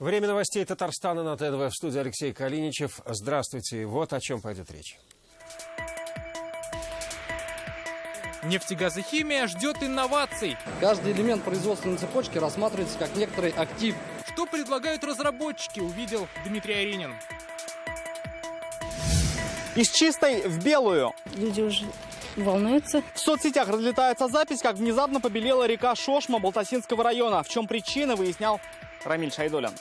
Время новостей Татарстана на ТНВ. В студии Алексей Калиничев. Здравствуйте. Вот о чем пойдет речь. Нефтегазохимия ждет инноваций. Каждый элемент производственной цепочки рассматривается как некоторый актив. Что предлагают разработчики, увидел Дмитрий Аринин. Из чистой в белую. Люди уже волнуются. В соцсетях разлетается запись, как внезапно побелела река Шошма Балтасинского района. В чем причина, выяснял Рамиль Шайдолян.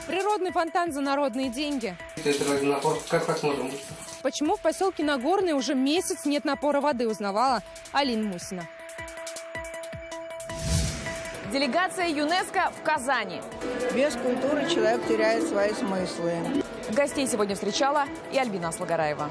Природный фонтан за народные деньги. Это ради напора. Как так можно? Почему в поселке Нагорный уже месяц нет напора воды, узнавала Алина Мусина. Делегация ЮНЕСКО в Казани. Без культуры человек теряет свои смыслы. Гостей сегодня встречала и Альбина Аслагараева.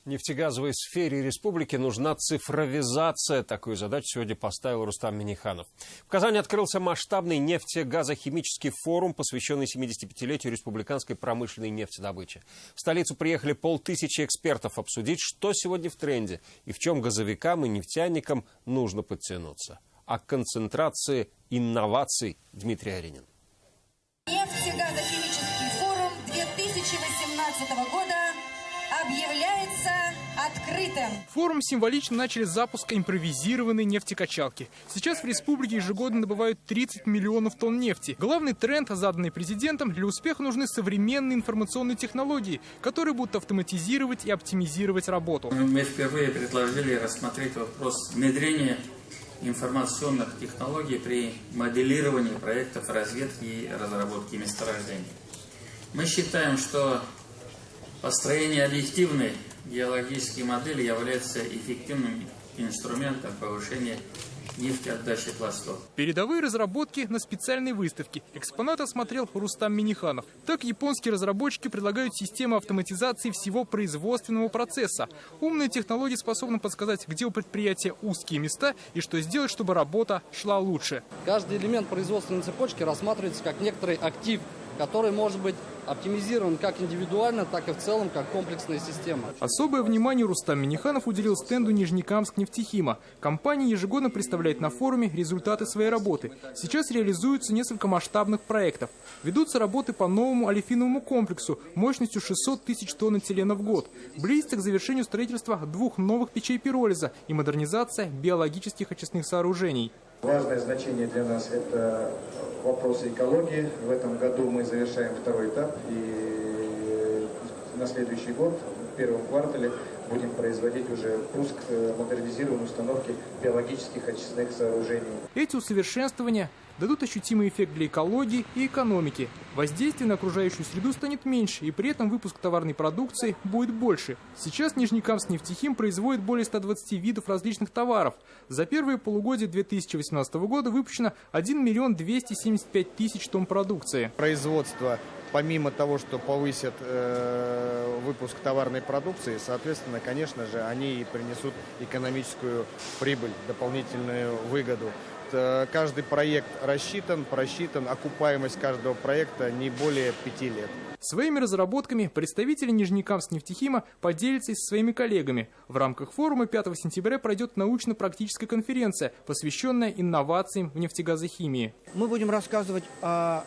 Нефтегазовой сфере республики нужна цифровизация. Такую задачу сегодня поставил Рустам Минниханов. В Казани открылся масштабный нефтегазохимический форум, посвященный 75-летию республиканской промышленной нефтедобычи. В столицу приехали 500 экспертов обсудить, что сегодня в тренде и в чем газовикам и нефтяникам нужно подтянуться. О концентрации инноваций Дмитрий Аринин. Нефтегазохимический форум 2018 года объявляется открытым. Форум символично начали с запуска импровизированной нефтекачалки. Сейчас в республике ежегодно добывают 30 миллионов тонн нефти. Главный тренд, заданный президентом, для успеха нужны современные информационные технологии, которые будут автоматизировать и оптимизировать работу. Мы впервые предложили рассмотреть вопрос внедрения информационных технологий при моделировании проектов разведки и разработки месторождений. Мы считаем, что построение объективной геологической модели является эффективным инструментом повышения нефтеотдачи пластов. Передовые разработки на специальной выставке. Экспонат осмотрел Рустам Минниханов. Так японские разработчики предлагают систему автоматизации всего производственного процесса. Умные технологии способны подсказать, где у предприятия узкие места и что сделать, чтобы работа шла лучше. Каждый элемент производственной цепочки рассматривается как некоторый актив, который может быть оптимизирован как индивидуально, так и в целом как комплексная система. Особое внимание Рустам Минниханов уделил стенду Нижнекамск нефтехима. Компания ежегодно представляет на форуме результаты своей работы. Сейчас реализуются несколько масштабных проектов. Ведутся работы по новому олефиновому комплексу мощностью 600 тысяч тонн этилена в год. Близится к завершению строительства 2 новых печей пиролиза и модернизация биологических очистных сооружений. Важное значение для нас – это вопросы экологии. В этом году мы завершаем 2-й этап, и на следующий год, в первом квартале, будем производить уже пуск модернизированной установки биологических очистных сооружений. Эти усовершенствования дадут ощутимый эффект для экологии и экономики. Воздействие на окружающую среду станет меньше, и при этом выпуск товарной продукции будет больше. Сейчас Нижнекамск нефтехим производит более 120 видов различных товаров. За первые полугодие 2018 года выпущено 1 275 000 тонн продукции. Производство, помимо того, что повысят выпуск товарной продукции, соответственно, конечно же, они и принесут экономическую прибыль, дополнительную выгоду. Каждый проект просчитан, окупаемость каждого проекта не более 5 лет. Своими разработками представители Нижнекамск нефтехима поделятся со своими коллегами. В рамках форума 5 сентября пройдет научно-практическая конференция, посвященная инновациям в нефтегазохимии. Мы будем рассказывать об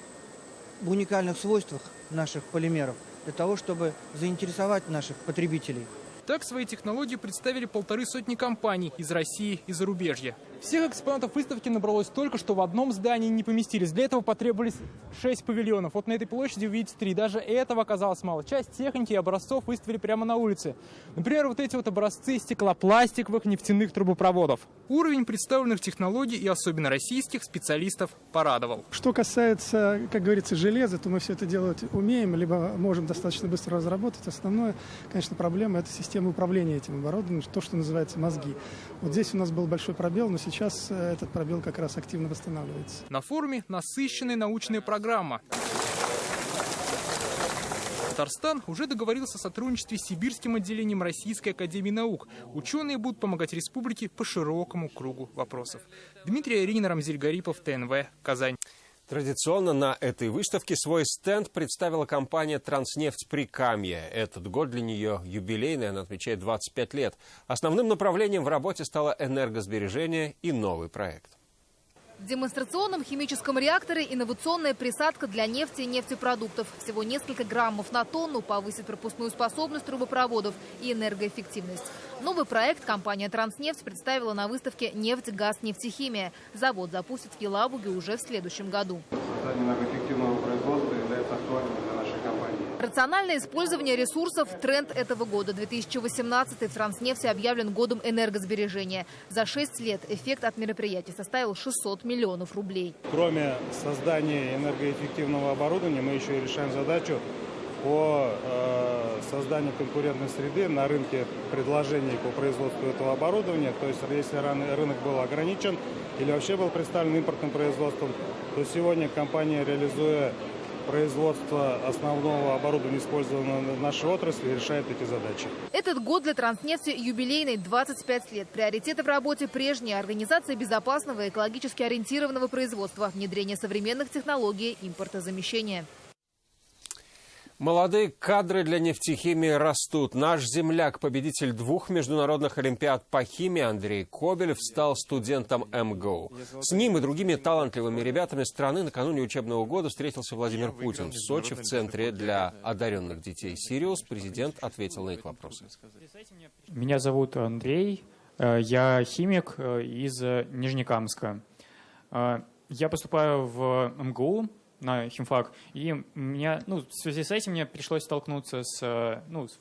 уникальных свойствах наших полимеров для того, чтобы заинтересовать наших потребителей. Так свои технологии представили 150 компаний из России и зарубежья. Всех экспонатов выставки набралось столько, что в одном здании не поместились. Для этого потребовались 6 павильонов. Вот на этой площади вы видите 3. Даже этого оказалось мало. Часть техники и образцов выставили прямо на улице. Например, вот эти вот образцы стеклопластиковых нефтяных трубопроводов. Уровень представленных технологий и особенно российских специалистов порадовал. Что касается, как говорится, железа, то мы все это делать умеем, либо можем достаточно быстро разработать. Основная, конечно, проблема – это система управления этим оборудованием, то, что называется мозги. Вот здесь у нас был большой пробел, но сейчас этот пробел как раз активно восстанавливается. На форуме насыщенная научная программа. Татарстан уже договорился о сотрудничестве с Сибирским отделением Российской академии наук. Ученые будут помогать республике по широкому кругу вопросов. Дмитрий Аринин, Рамзиль Гарипов, ТНВ, Казань. Традиционно на этой выставке свой стенд представила компания «Транснефть Прикамье». Этот год для нее юбилейный, она отмечает 25 лет. Основным направлением в работе стало энергосбережение и новый проект. В демонстрационном химическом реакторе инновационная присадка для нефти и нефтепродуктов. Всего несколько граммов на тонну повысит пропускную способность трубопроводов и энергоэффективность. Новый проект компания «Транснефть» представила на выставке «Нефть, газ, нефтехимия». Завод запустит в Елабуге уже в следующем году. Создание энергоэффективного производства является актуальным для нашей компании. Рациональное использование ресурсов – тренд этого года. 2018 в «Транснефти» объявлен годом энергосбережения. За 6 лет эффект от мероприятия составил 600 миллионов рублей. Кроме создания энергоэффективного оборудования, мы еще и решаем задачу по созданию конкурентной среды на рынке предложений по производству этого оборудования. То есть, если рынок был ограничен или вообще был представлен импортным производством, то сегодня компания, реализуя производство основного оборудования, использованного в нашей отрасли, решает эти задачи. Этот год для «Транснефти» юбилейный, 25 лет. Приоритеты в работе прежние: организация безопасного и экологически ориентированного производства, внедрение современных технологий, импортозамещение. Молодые кадры для нефтехимии растут. Наш земляк, победитель 2 международных олимпиад по химии Андрей Кобелев, стал студентом МГУ. С ним и другими талантливыми ребятами страны накануне учебного года встретился Владимир Путин. В Сочи, в центре для одаренных детей «Сириус», президент ответил на их вопросы. Меня зовут Андрей, я химик из Нижнекамска. Я поступаю в МГУ на химфак, и меня, в связи с этим мне пришлось столкнуться с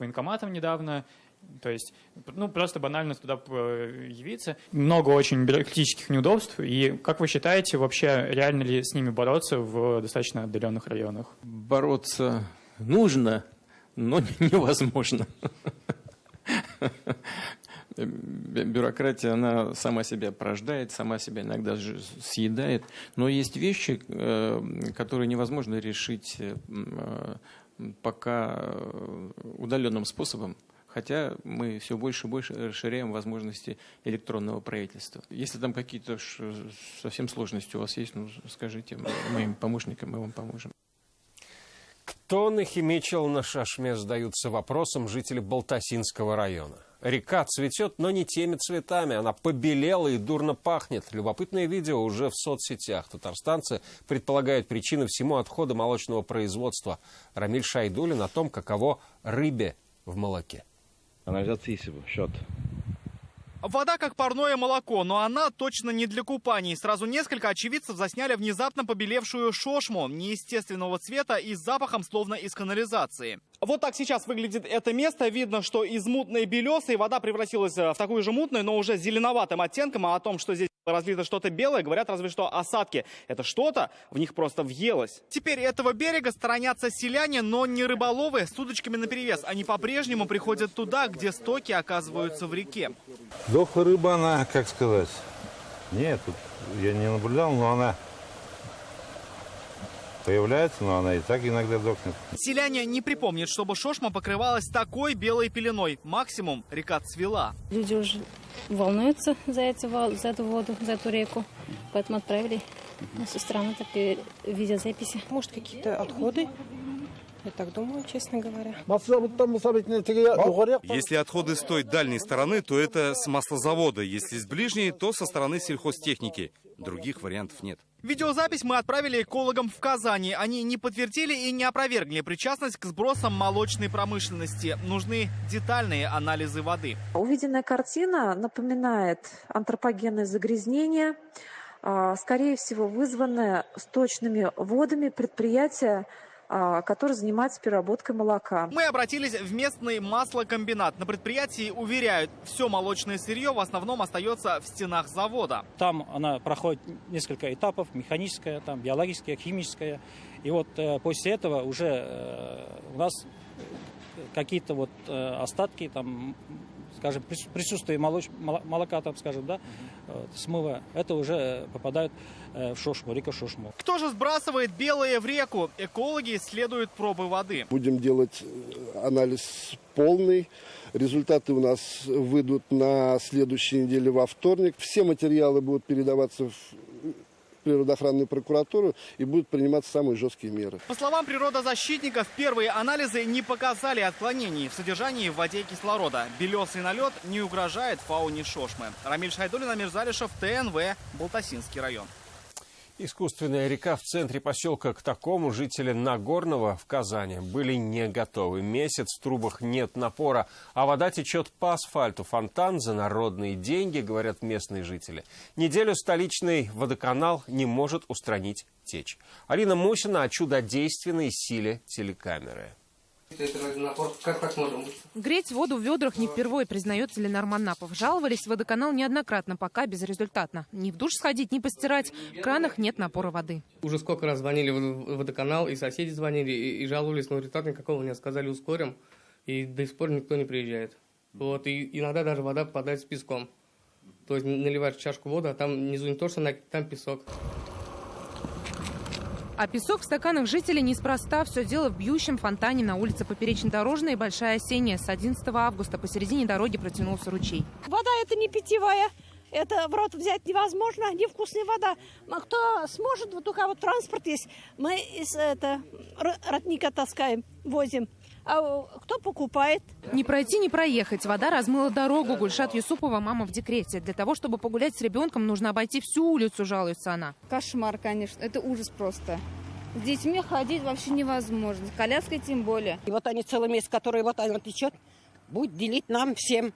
военкоматом недавно, то есть, просто банально туда явиться. Много очень бюрократических неудобств, и как вы считаете, вообще реально ли с ними бороться в достаточно отдаленных районах? Бороться нужно, но невозможно. Бюрократия, она сама себя порождает, сама себя иногда съедает. Но есть вещи, которые невозможно решить пока удаленным способом. Хотя мы все больше и больше расширяем возможности электронного правительства. Если там какие-то совсем сложности у вас есть, скажите моим помощникам, мы вам поможем. Кто нахимичил на Шашме, задаются вопросом жители Балтасинского района. Река цветет, но не теми цветами. Она побелела и дурно пахнет. Любопытное видео уже в соцсетях. Татарстанцы предполагают причины всему отхода молочного производства. Рамиль Шайдулин о том, каково рыбе в молоке. Вода как парное молоко, но она точно не для купаний. Сразу несколько очевидцев засняли внезапно побелевшую шошму неестественного цвета и с запахом, словно из канализации. Вот так сейчас выглядит это место. Видно, что из мутной белесой вода превратилась в такую же мутную, но уже зеленоватым оттенком. А о том, что здесь разлито что-то белое, говорят разве что осадки. Это что-то в них просто въелось. Теперь этого берега сторонятся селяне, но не рыболовы. С удочками наперевес. Они по-прежнему приходят туда, где стоки оказываются в реке. Дохлая рыба, она, как сказать, нет, тут я не наблюдал, но она появляется, но она и так иногда дохнет. Селяне не припомнят, чтобы шошма покрывалась такой белой пеленой. Максимум река цвела. Люди уже волнуются за эту воду, за эту реку, поэтому отправили на всю страну такие видеозаписи. Может, какие-то отходы? Я так думаю, честно говоря. Если отходы с той дальней стороны, то это с маслозавода. Если с ближней, то со стороны сельхозтехники. Других вариантов нет. Видеозапись мы отправили экологам в Казани. Они не подтвердили и не опровергли причастность к сбросам молочной промышленности. Нужны детальные анализы воды. Увиденная картина напоминает антропогенное загрязнение, скорее всего, вызванное сточными водами предприятия, который занимается переработкой молока. Мы обратились в местный маслокомбинат. На предприятии уверяют, все молочное сырье в основном остается в стенах завода. Там она проходит несколько этапов: механическая, там, биологическая, химическая. И вот после этого уже у нас какие-то остатки, там, скажем, присутствие молока, там, скажем, да, смыва, это уже попадает в шошму, река Шошму. Кто же сбрасывает белое в реку? Экологи исследуют пробы воды. Будем делать анализ полный. Результаты у нас выйдут на следующей неделе во вторник. Все материалы будут передаваться природоохранную прокуратуру и будут приниматься самые жесткие меры. По словам природозащитников, первые анализы не показали отклонений в содержании в воде кислорода. Белесый налет не угрожает фауне Шошмы. Рамиль Шайдуллин, Амир Залишев, ТНВ, Балтасинский район. Искусственная река в центре поселка к такому жители Нагорного в Казани были не готовы. Месяц в трубах нет напора, а вода течет по асфальту. Фонтан за народные деньги, говорят местные жители. Неделю столичный водоканал не может устранить течь. Алина Мусина о чудодейственной силе телекамеры. Как так можем? Греть воду в ведрах не впервые, признается Ленар Манапов. Жаловались в водоканал неоднократно, пока безрезультатно. Ни в душ сходить, ни постирать. В кранах нет напора воды. Уже сколько раз звонили в водоканал, и соседи звонили, и жаловались, но результата никакого нет. Сказали, ускорим, и до сих пор никто не приезжает. Вот, и иногда даже вода попадает с песком. То есть наливаешь чашку воды, а там внизу не то, что там песок. А песок в стаканах жителей неспроста. Все дело в бьющем фонтане на улице Поперечно-Дорожная и Большая Осенняя. С 11 августа посередине дороги протянулся ручей. Вода это не питьевая. Это в рот взять невозможно. Невкусная вода. А кто сможет, вот только вот транспорт есть. Мы из родника таскаем, возим. А кто покупает? Не пройти, не проехать. Вода размыла дорогу. Гульшат Юсупова, мама в декрете. Для того, чтобы погулять с ребенком, нужно обойти всю улицу, жалуется она. Кошмар, конечно. Это ужас просто. С детьми ходить вообще невозможно. С коляской тем более. И вот они целый месяц, который вот она течет, будет делить нам всем.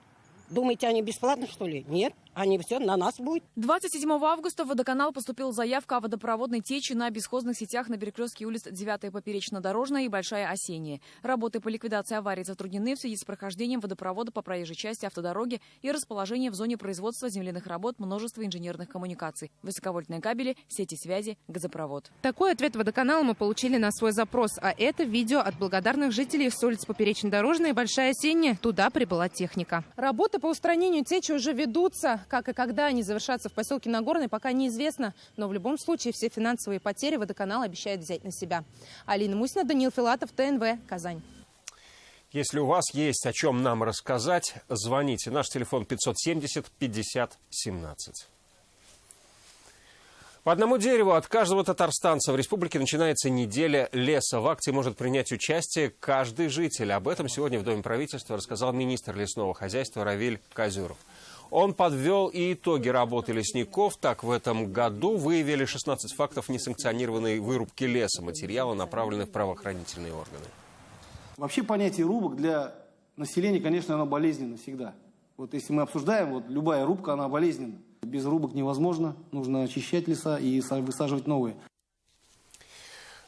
Думаете, они бесплатно, что ли? Нет, они все на нас будет. 27 августа в водоканал поступила заявка о водопроводной течи на бесхозных сетях на перекрестке улиц 9-я Поперечно-Дорожная и Большая Осенняя. Работы по ликвидации аварий затруднены в связи с прохождением водопровода по проезжей части автодороги и расположением в зоне производства земляных работ множества инженерных коммуникаций. Высоковольтные кабели, сети связи, газопровод. Такой ответ водоканала мы получили на свой запрос. А это видео от благодарных жителей с улиц Поперечно-Дорожная и Большая Осенняя. Туда прибыла техника. Работы по устранению течи уже ведутся. Как и когда они завершатся в поселке Нагорный, пока неизвестно. Но в любом случае все финансовые потери водоканал обещает взять на себя. Алина Мусина, Даниил Филатов, ТНВ, Казань. Если у вас есть о чем нам рассказать, звоните. Наш телефон 570 50 17. По одному дереву от каждого татарстанца в республике начинается неделя леса. В акции может принять участие каждый житель. Об этом сегодня в Доме правительства рассказал министр лесного хозяйства Равиль Казюров. Он подвел и итоги работы лесников. Так, в этом году выявили 16 фактов несанкционированной вырубки леса. Материалы направлены в правоохранительные органы. Вообще понятие рубок для населения, конечно, оно болезненно всегда. Вот если мы обсуждаем, вот любая рубка, она болезненна. Без рубок невозможно. Нужно очищать леса и высаживать новые.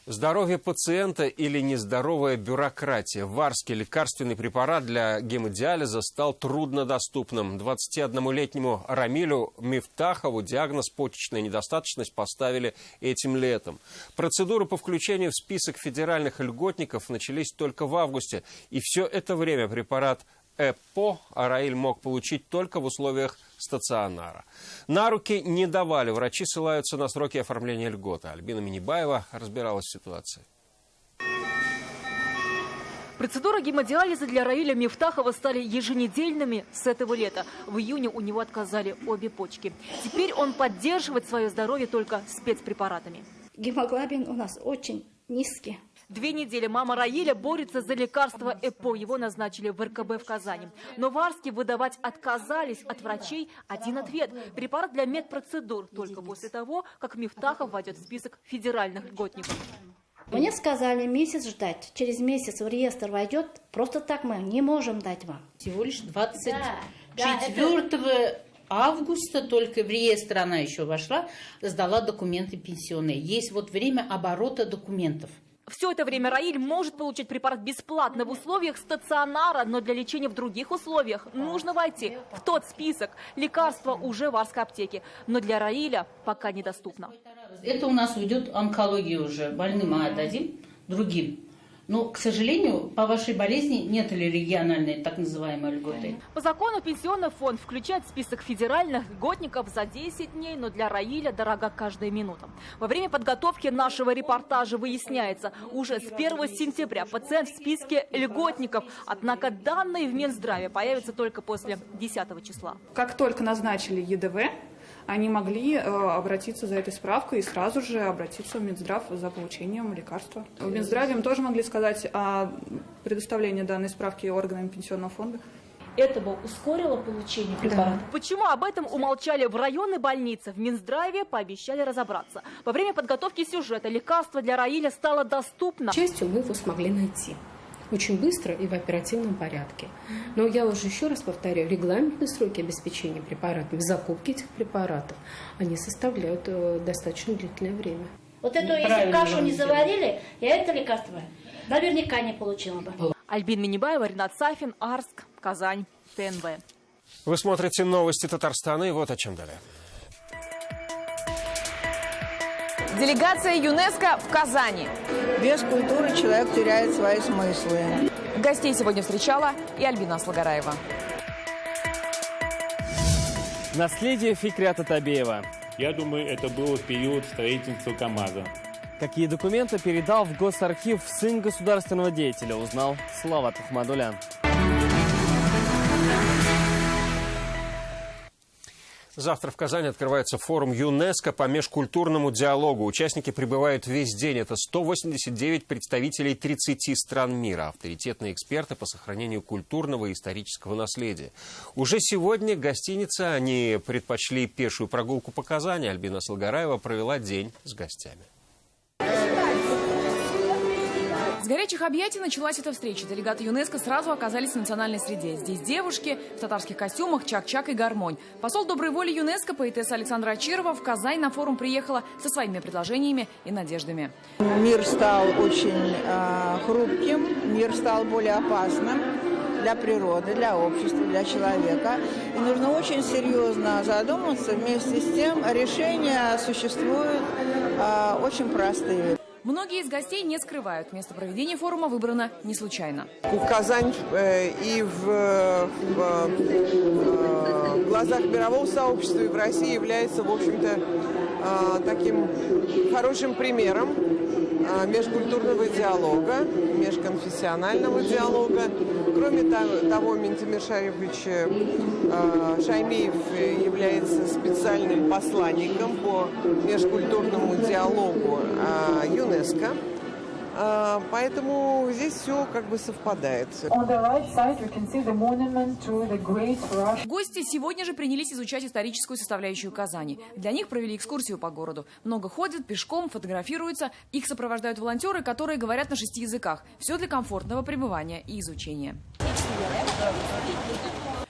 Здоровье пациента или нездоровая бюрократия. Варский лекарственный препарат для гемодиализа стал труднодоступным. 21-летнему Рамилю Мифтахову диагноз почечная недостаточность поставили этим летом. Процедуры по включению в список федеральных льготников начались только в августе. И все это время препарат ЭПО Раиль мог получить только в условиях стационара. На руки не давали. Врачи ссылаются на сроки оформления льготы. Альбина Минибаева разбиралась в ситуации. Процедуры гемодиализа для Раиля Мифтахова стали еженедельными с этого лета. В июне у него отказали обе почки. Теперь он поддерживает свое здоровье только спецпрепаратами. Гемоглобин у нас очень низкий. 2 недели мама Раиля борется за лекарство ЭПО. Его назначили в РКБ в Казани. Но в Арске выдавать отказались. От врачей один ответ. Препарат для медпроцедур. Только после того, как Мифтахов войдет в список федеральных льготников. Мне сказали месяц ждать. Через месяц в реестр войдет. Просто так мы не можем дать вам. Всего лишь 24 августа только в реестр она еще вошла, сдала документы пенсионные. Есть вот время оборота документов. Все это время Раиль может получить препарат бесплатно в условиях стационара, но для лечения в других условиях нужно войти в тот список. Лекарства уже в Арской аптеке, но для Раиля пока недоступно. Это у нас уйдет онкология уже. Больным мы отдадим другим. Но, к сожалению, по вашей болезни нет ли региональной так называемой льготы? По закону пенсионный фонд включает в список федеральных льготников за 10 дней, но для Раиля дорога каждая минута. Во время подготовки нашего репортажа выясняется, уже с 1 сентября пациент в списке льготников. Однако данные в Минздраве появятся только после 10 числа. Как только назначили ЕДВ, они могли обратиться за этой справкой и сразу же обратиться в Минздрав за получением лекарства. В Минздраве им тоже могли сказать о предоставлении данной справки органами пенсионного фонда. Это бы ускорило получение препарата. Да. Почему об этом умолчали в районной больнице? В Минздраве пообещали разобраться. Во время подготовки сюжета лекарство для Раиля стало доступно. К счастью, мы его смогли найти. Очень быстро и в оперативном порядке. Но я уже еще раз повторяю, регламентные сроки обеспечения препаратами, закупки этих препаратов, они составляют достаточно длительное время. Вот эту, если кашу не заварили, я это лекарство наверняка не получила бы. Альбина Минибаева, Ренат Сафин, Арск, Казань, ТНВ. Вы смотрите новости Татарстана, и вот о чем далее. Делегация ЮНЕСКО в Казани. Без культуры человек теряет свои смыслы. Гостей сегодня встречала и Альбина Аслагараева. Наследие Фикрята Табеева. Я думаю, это было в период строительства КАМАЗа. Какие документы передал в Госархив сын государственного деятеля, узнал Салават Ахмадулян. Завтра в Казани открывается форум ЮНЕСКО по межкультурному диалогу. Участники прибывают весь день. Это 189 представителей 30 стран мира. Авторитетные эксперты по сохранению культурного и исторического наследия. Уже сегодня гостиницы они предпочли пешую прогулку по Казани. Альбина Аслагараева провела день с гостями. С горячих объятий началась эта встреча. Делегаты ЮНЕСКО сразу оказались в национальной среде. Здесь девушки в татарских костюмах, чак-чак и гармонь. Посол доброй воли ЮНЕСКО, поэтесса Александра Ачирова, в Казань на форум приехала со своими предложениями и надеждами. Мир стал очень хрупким, мир стал более опасным для природы, для общества, для человека. И нужно очень серьезно задуматься. Вместе с тем решения существуют очень простые. Многие из гостей не скрывают. Место проведения форума выбрано не случайно. Казань и в глазах мирового сообщества и в России является, в общем-то, таким хорошим примером межкультурного диалога, межконфессионального диалога. Кроме того, Минтимир Шарипович Шаймиев является специальным посланником по межкультурному диалогу ЮНЕСКО. Поэтому здесь все как бы совпадает. Гости сегодня же принялись изучать историческую составляющую Казани. Для них провели экскурсию по городу. Много ходят, пешком, фотографируются. Их сопровождают волонтеры, которые говорят на 6 языках. Все для комфортного пребывания и изучения.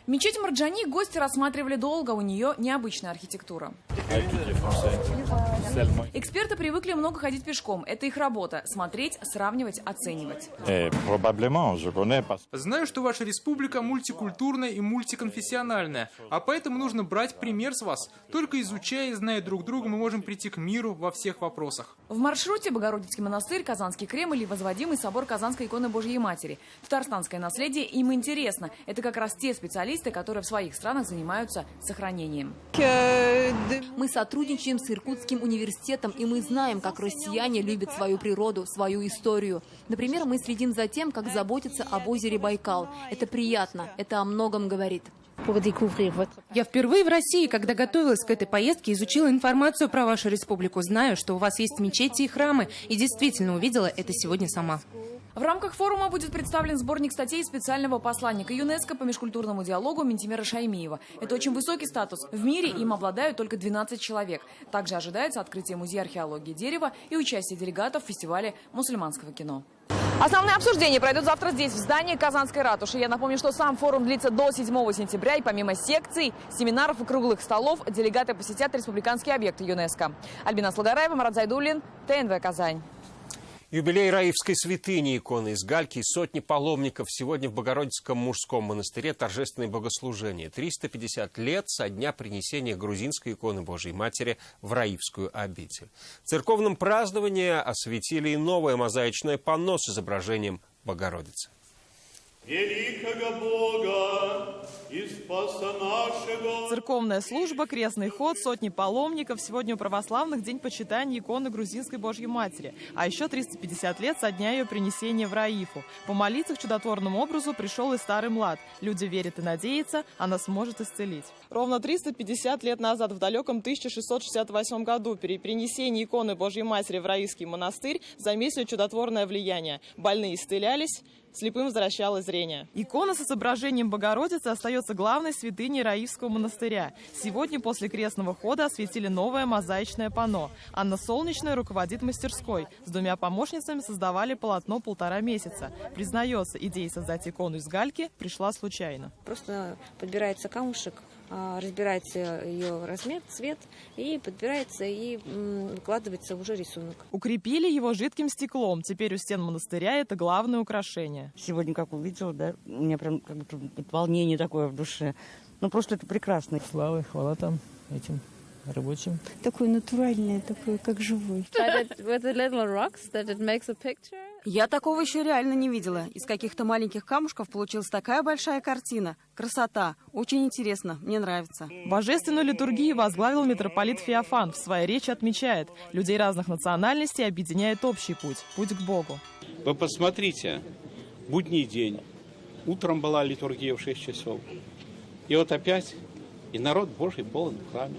Мечеть Марджани гости рассматривали долго, у нее необычная архитектура. Эксперты привыкли много ходить пешком. Это их работа – смотреть, сравнивать, оценивать. Знаю, что ваша республика мультикультурная и мультиконфессиональная, а поэтому нужно брать пример с вас. Только изучая и зная друг друга, мы можем прийти к миру во всех вопросах. В маршруте Богородицкий монастырь, Казанский Кремль и возводимый собор Казанской иконы Божьей Матери. Татарстанское наследие им интересно. Это как раз те специалисты, которые в своих странах занимаются сохранением. Мы сотрудничаем с Иркутским университетом, и мы знаем, как россияне любят свою природу, свою историю. Например, мы следим за тем, как заботятся об озере Байкал. Это приятно, это о многом говорит. Я впервые в России, когда готовилась к этой поездке, изучила информацию про вашу республику. Знаю, что у вас есть мечети и храмы, и действительно увидела это сегодня сама. В рамках форума будет представлен сборник статей специального посланника ЮНЕСКО по межкультурному диалогу Минтимира Шаймиева. Это очень высокий статус. В мире им обладают только 12 человек. Также ожидается открытие музея археологии дерева и участие делегатов в фестивале мусульманского кино. Основные обсуждения пройдут завтра здесь, в здании Казанской ратуши. Я напомню, что сам форум длится до 7 сентября, и помимо секций, семинаров и круглых столов, делегаты посетят республиканские объекты ЮНЕСКо. Альбина Аслагараева, Марат Зайдуллин, ТНВ Казань. Юбилей Раифской святыни, иконы из гальки и сотни паломников. Сегодня в Богородицком мужском монастыре торжественное богослужение. 350 лет со дня принесения грузинской иконы Божьей Матери в Раифскую обитель. В церковном праздновании осветили и новое мозаичное панно с изображением Богородицы. Великого Бога и спаса нашего. Церковная служба, крестный ход, сотни паломников. Сегодня у православных день почитания иконы грузинской Божьей Матери. А еще 350 лет со дня ее принесения в Раифу. Помолиться к чудотворному образу пришел и старый млад. Люди верят и надеются, она сможет исцелить. Ровно 350 лет назад, в далеком 1668 году, при принесении иконы Божьей Матери в Раифский монастырь заметили чудотворное влияние. Больные исцелялись, слепым возвращалось зрение. Икона с изображением Богородицы остается главной святыней Раифского монастыря. Сегодня после крестного хода осветили новое мозаичное панно. Анна Солнечная руководит мастерской. С 2 помощницами создавали полотно 1,5 месяца. Признается, идея создать икону из гальки пришла случайно. Просто подбирается камушек, разбирается ее размер, цвет, и подбирается, и выкладывается уже рисунок. Укрепили его жидким стеклом. Теперь у стен монастыря это главное украшение. Сегодня, как увидела, да, у меня прям как будто волнение такое в душе. Ну, просто это прекрасно. Слава и хвала там этим рабочим. Такой натуральный, такой как живой. Я такого еще реально не видела. Из каких-то маленьких камушков получилась такая большая картина. Красота. Очень интересно. Мне нравится. Божественную литургию возглавил митрополит Феофан. В своей речи отмечает, людей разных национальностей объединяет общий путь. Путь к Богу. Вы посмотрите, будний день. Утром была литургия в 6 часов. И вот опять, и народ Божий полон в храме.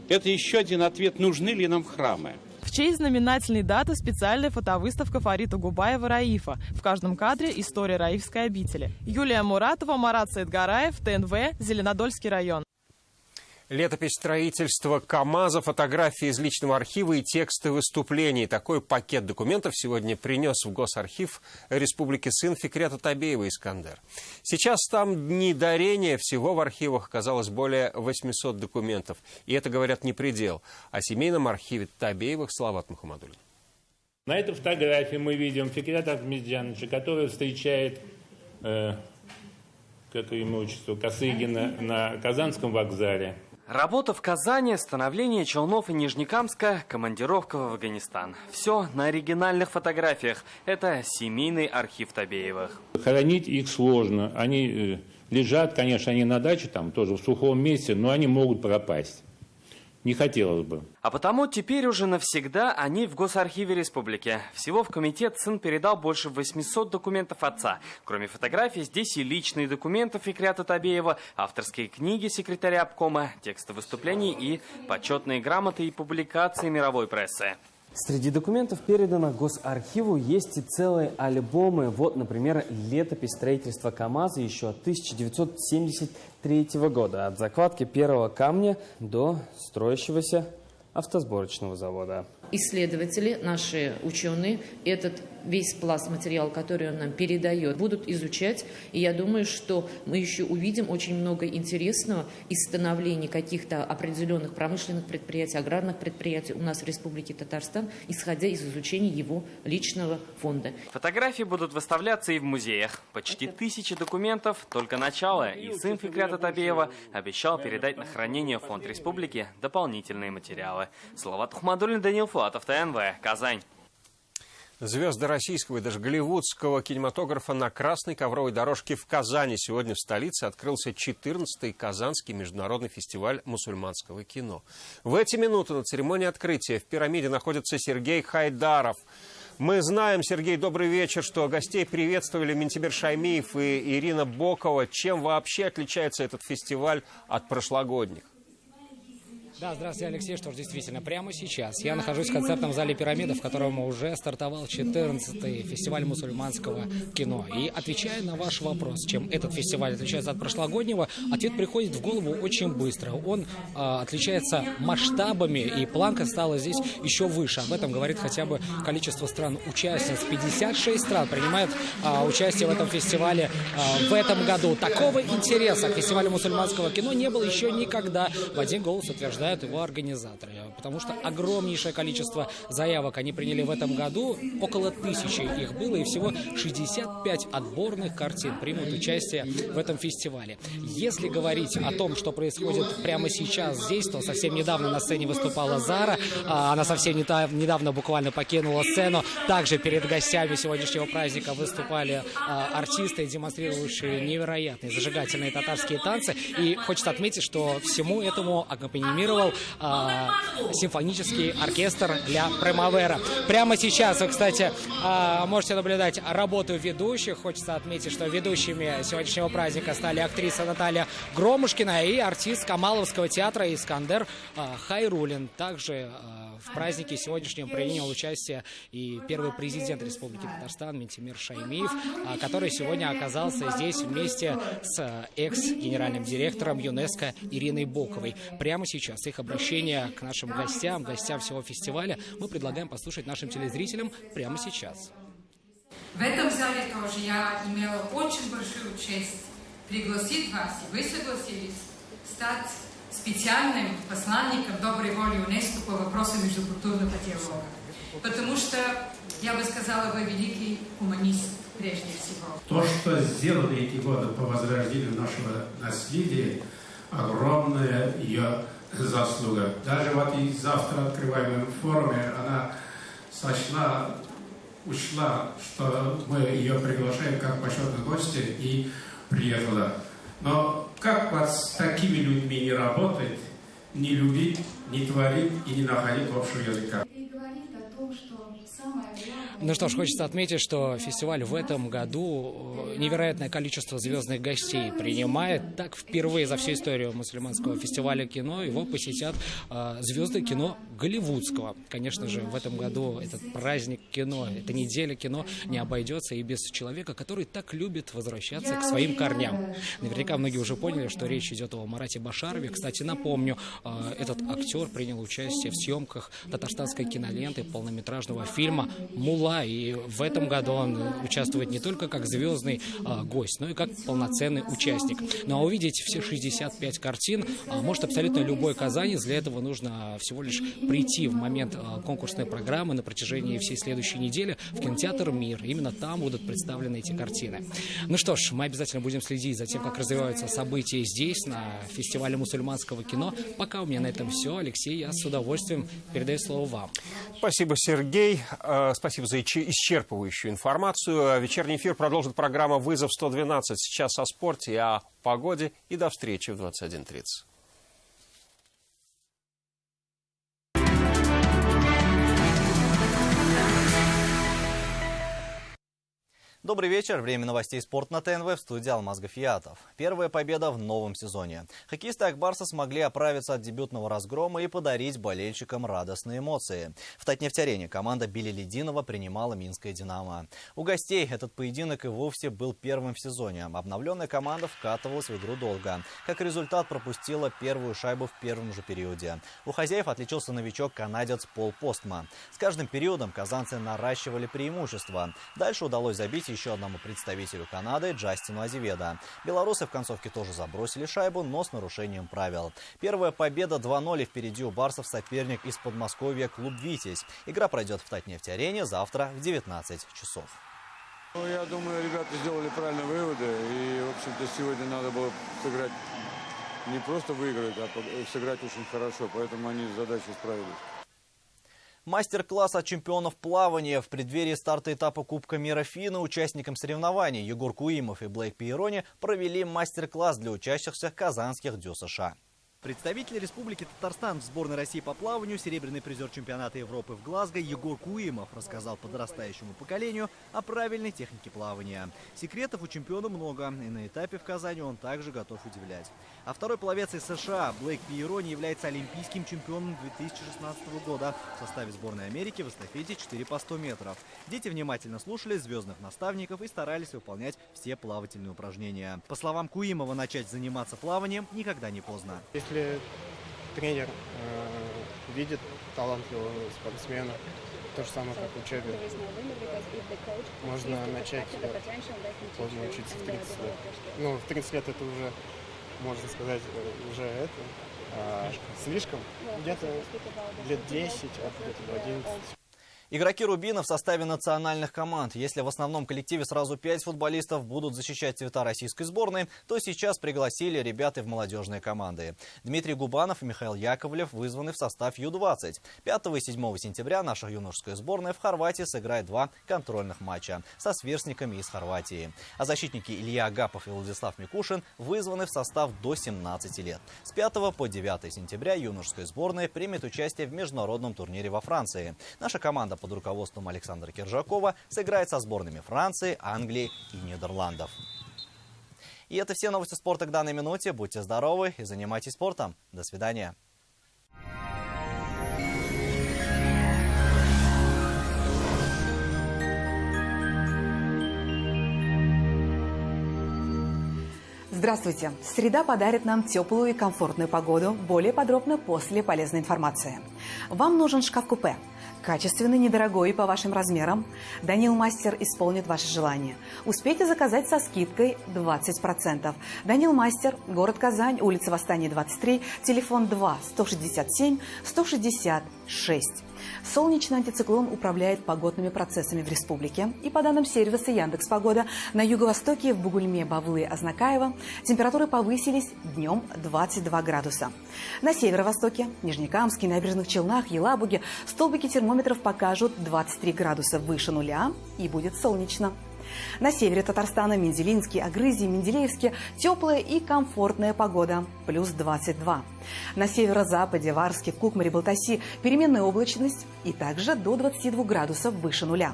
Это еще один ответ, нужны ли нам храмы. В честь знаменательной даты специальная фотовыставка Фарита Губаева «Раифа». В каждом кадре история Раифской обители. Юлия Муратова, Марат Саидгараев, ТНВ, Зеленодольский район. Летопись строительства КАМАЗа, фотографии из личного архива и тексты выступлений. Такой пакет документов сегодня принес в Госархив Республики сын Фикрета Табеева Искандер. Сейчас там дни дарения. Всего в архивах оказалось более 800 документов. И это, говорят, не предел. О семейном архиве Табеевых Салават Мухаммадуллин. На этой фотографии мы видим Фикрета Ахмедьяновича, который встречает, как ему отчество, Косыгина на Казанском вокзале. Работа в Казани, становление Челнов и Нижнекамска, командировка в Афганистан. Все на оригинальных фотографиях. Это семейный архив Табеевых. Хоронить их сложно. Они лежат, конечно, они на даче, там тоже в сухом месте, но они могут пропасть. Не хотелось бы. А потому теперь уже навсегда они в Госархиве Республики. Всего в комитет сын передал больше 800 документов отца. Кроме фотографий, здесь и личные документы Фикрета Табеева, авторские книги секретаря обкома, тексты выступлений и почетные грамоты и публикации мировой прессы. Среди документов, переданных Госархиву, есть и целые альбомы. Вот, например, летопись строительства КАМАЗа еще от 1973 года. От закладки первого камня до строящегося автосборочного завода. Исследователи, наши ученые, этот весь пласт материала, который он нам передает, будут изучать. И я думаю, что мы еще увидим очень много интересного из становления каких-то определенных промышленных предприятий, аграрных предприятий у нас в Республике Татарстан, исходя из изучения его личного фонда. Фотографии будут выставляться и в музеях. Почти 1000 документов, только начало. И сын Фикрета Табеева обещал передать на хранение в Фонд Республики дополнительные материалы. Салават Мухаммадуллин, Даниил Фуатов, ТНВ, Казань. Звезды российского и даже голливудского кинематографа на красной ковровой дорожке в Казани. Сегодня в столице открылся 14-й Казанский международный фестиваль мусульманского кино. В эти минуты на церемонии открытия в пирамиде находится Сергей Хайдаров. Мы знаем, Сергей, добрый вечер, что гостей приветствовали Минтимир Шаймиев и Ирина Бокова. Чем вообще отличается этот фестиваль от прошлогодних? Да, здравствуйте, Алексей. Что ж, действительно, прямо сейчас я нахожусь в концертном зале «Пирамида», в котором уже стартовал 14-й фестиваль мусульманского кино. И отвечая на ваш вопрос, чем этот фестиваль отличается от прошлогоднего, ответ приходит в голову очень быстро. Он отличается масштабами, и планка стала здесь еще выше. Об этом говорит хотя бы количество стран-участниц. 56 стран принимают участие в этом фестивале в этом году. Такого интереса к фестивалю мусульманского кино не было еще никогда. В один голос утверждают утверждают его организаторы. Потому что огромнейшее количество заявок они приняли в этом году. Около 1000 их было, и всего 65 отборных картин примут участие в этом фестивале. Если говорить о том, что происходит прямо сейчас здесь, то совсем недавно на сцене выступала Зара. Она совсем недавно буквально покинула сцену. Также перед гостями сегодняшнего праздника выступали артисты, демонстрирующие невероятные зажигательные татарские танцы. И хочется отметить, что всему этому аккомпанимировал симфонический оркестр для Примавера. Прямо сейчас вы, кстати, можете наблюдать работу ведущих. Хочется отметить, что ведущими сегодняшнего праздника стали актриса Наталья Громушкина и артист Камаловского театра Искандер Хайрулин. Также в празднике сегодняшнем принял участие и первый президент Республики Татарстан Ментимир Шаймиев, который сегодня оказался здесь вместе с экс-генеральным директором ЮНЕСКО Ириной Боковой. Прямо сейчас их обращение к нашим гостям всего фестиваля мы предлагаем послушать нашим телезрителям прямо сейчас. В этом зале тоже я имела очень большую честь пригласить вас, и вы согласились стать специальным посланником доброй воли ЮНЕСКО по вопросам межкультурного диалога. Потому что, я бы сказала, вы великий гуманист прежде всего. То, что сделали эти годы по возрождению нашего наследия, огромная ее заслуга. Даже вот и завтра открываемом форуме она ушла, что мы ее приглашаем как почетных гостей, и приехала. Но как вот с такими людьми не работать, не любить, не творить и не находить общего языка? Ну что ж, хочется отметить, что фестиваль в этом году невероятное количество звездных гостей принимает. Так, впервые за всю историю мусульманского фестиваля кино его посетят звезды кино голливудского. Конечно же, в этом году этот праздник кино, эта неделя кино не обойдется и без человека, который так любит возвращаться к своим корням. Наверняка многие уже поняли, что речь идет о Марате Башарове. Кстати, напомню, этот актер принял участие в съемках татарстанской киноленты полнометражного фильма «Мула». И в этом году он участвует не только как звездный гость, но и как полноценный участник. Ну а увидеть все 65 картин может абсолютно любой казанец. Для этого нужно всего лишь прийти в момент конкурсной программы на протяжении всей следующей недели в кинотеатр «Мир». Именно там будут представлены эти картины. Ну что ж, мы обязательно будем следить за тем, как развиваются события здесь, на фестивале мусульманского кино. Пока у меня на этом все. Алексей, я с удовольствием передаю слово вам. Спасибо, Сергей. Спасибо за исчерпывающую информацию. Вечерний эфир продолжит программа «Вызов-112». Сейчас о спорте и о погоде. И до встречи в 21:30. Добрый вечер. Время новостей «Спорт» на ТНВ, в студии Алмаз Гафиятов. Первая победа в новом сезоне. Хоккеисты Акбарса смогли оправиться от дебютного разгрома и подарить болельщикам радостные эмоции. В Татнефть-арене команда Билли Лединова принимала Минское «Динамо». У гостей этот поединок и вовсе был первым в сезоне. Обновленная команда вкатывалась в игру долго. Как результат, пропустила первую шайбу в первом же периоде. У хозяев отличился новичок-канадец Пол Постма. С каждым периодом казанцы наращивали преимущество. Дальше удалось забить еще одному представителю Канады Джастину Азеведо. Белорусы в концовке тоже забросили шайбу, но с нарушением правил. Первая победа 2-0, и впереди у барсов соперник из Подмосковья клуб «Витязь». Игра пройдет в Татнефть-арене завтра в 19 часов. Ну, я думаю, ребята сделали правильные выводы. И, в общем-то, сегодня надо было сыграть, не просто выиграть, а сыграть очень хорошо. Поэтому они с задачей справились. Мастер-класс от чемпионов плавания. В преддверии старта этапа Кубка мира ФИНА участникам соревнований Егор Куимов и Блейк Пиерони провели мастер-класс для учащихся казанских ДЮСШ. Представитель Республики Татарстан в сборной России по плаванию, серебряный призер чемпионата Европы в Глазго Егор Куимов рассказал подрастающему поколению о правильной технике плавания. Секретов у чемпиона много, и на этапе в Казани он также готов удивлять. А второй пловец из США Блейк Пиерони является олимпийским чемпионом 2016 года в составе сборной Америки в эстафете 4 по 100 метров. Дети внимательно слушали звездных наставников и старались выполнять все плавательные упражнения. По словам Куимова, начать заниматься плаванием никогда не поздно. Если тренер видит талантливого спортсмена, то же самое, как в учебе, можно начать поздно учиться в 30 лет. Ну, в 30 лет это уже, можно сказать, уже это. Слишком? Где-то лет 10, а где-то 11. Игроки «Рубина» в составе национальных команд. Если в основном коллективе сразу 5 футболистов будут защищать цвета российской сборной, то сейчас пригласили ребят и в молодежные команды. Дмитрий Губанов и Михаил Яковлев вызваны в состав Ю-20. 5 и 7 сентября наша юношеская сборная в Хорватии сыграет 2 контрольных матча со сверстниками из Хорватии. А защитники Илья Агапов и Владислав Микушин вызваны в состав до 17 лет. С 5 по 9 сентября юношеская сборная примет участие в международном турнире во Франции. Наша команда под руководством Александра Киржакова сыграет со сборными Франции, Англии и Нидерландов. И это все новости спорта к данной минуте. Будьте здоровы и занимайтесь спортом. До свидания. Здравствуйте! Среда подарит нам теплую и комфортную погоду. Более подробно после полезной информации. Вам нужен шкаф-купе. Качественный, недорогой и по вашим размерам. Данил Мастер исполнит ваше желание. Успейте заказать со скидкой 20%. Данил Мастер, город Казань, улица Восстания, 23, телефон 2-167-166. Солнечный антициклон управляет погодными процессами в республике. И по данным сервиса Яндекс.Погода, на юго-востоке в Бугульме, Бавлы, Азнакаево температуры повысились днем 22 градуса. На северо-востоке, Нижнекамске, Набережных Челнах, Елабуге столбики термометров покажут 23 градуса выше нуля и будет солнечно. На севере Татарстана, Мензелинске, Агрызье, Менделеевске теплая и комфортная погода, плюс 22. На северо-западе, Варске, Кукмаре, Балтаси переменная облачность и также до 22 градусов выше нуля.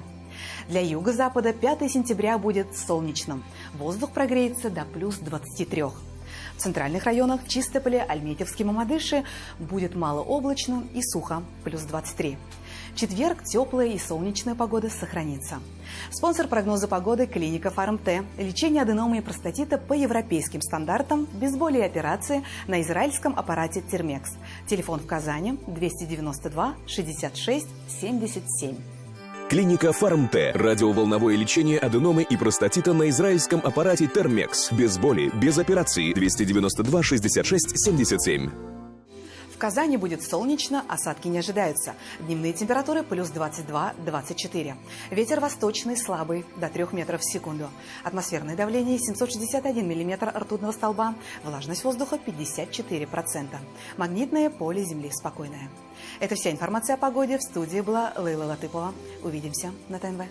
Для юго-запада 5 сентября будет солнечным. Воздух прогреется до плюс 23. В центральных районах, в Чистополе, Альметьевске, Мамадыше будет малооблачно и сухо, плюс 23. В четверг теплая и солнечная погода сохранится. Спонсор прогноза погоды – клиника Фарм-Т. Лечение аденомы и простатита по европейским стандартам, без боли и операции на израильском аппарате Термекс. Телефон в Казани 292 66 77. Клиника Фарм-Т. Радиоволновое лечение аденомы и простатита на израильском аппарате Термекс. Без боли, без операции. 292 66 77. В Казани будет солнечно, осадки не ожидаются. Дневные температуры плюс 22-24. Ветер восточный слабый, до 3 метров в секунду. Атмосферное давление 761 миллиметр ртутного столба. Влажность воздуха 54%. Магнитное поле Земли спокойное. Это вся информация о погоде. В студии была Лейла Латыпова. Увидимся на ТНВ.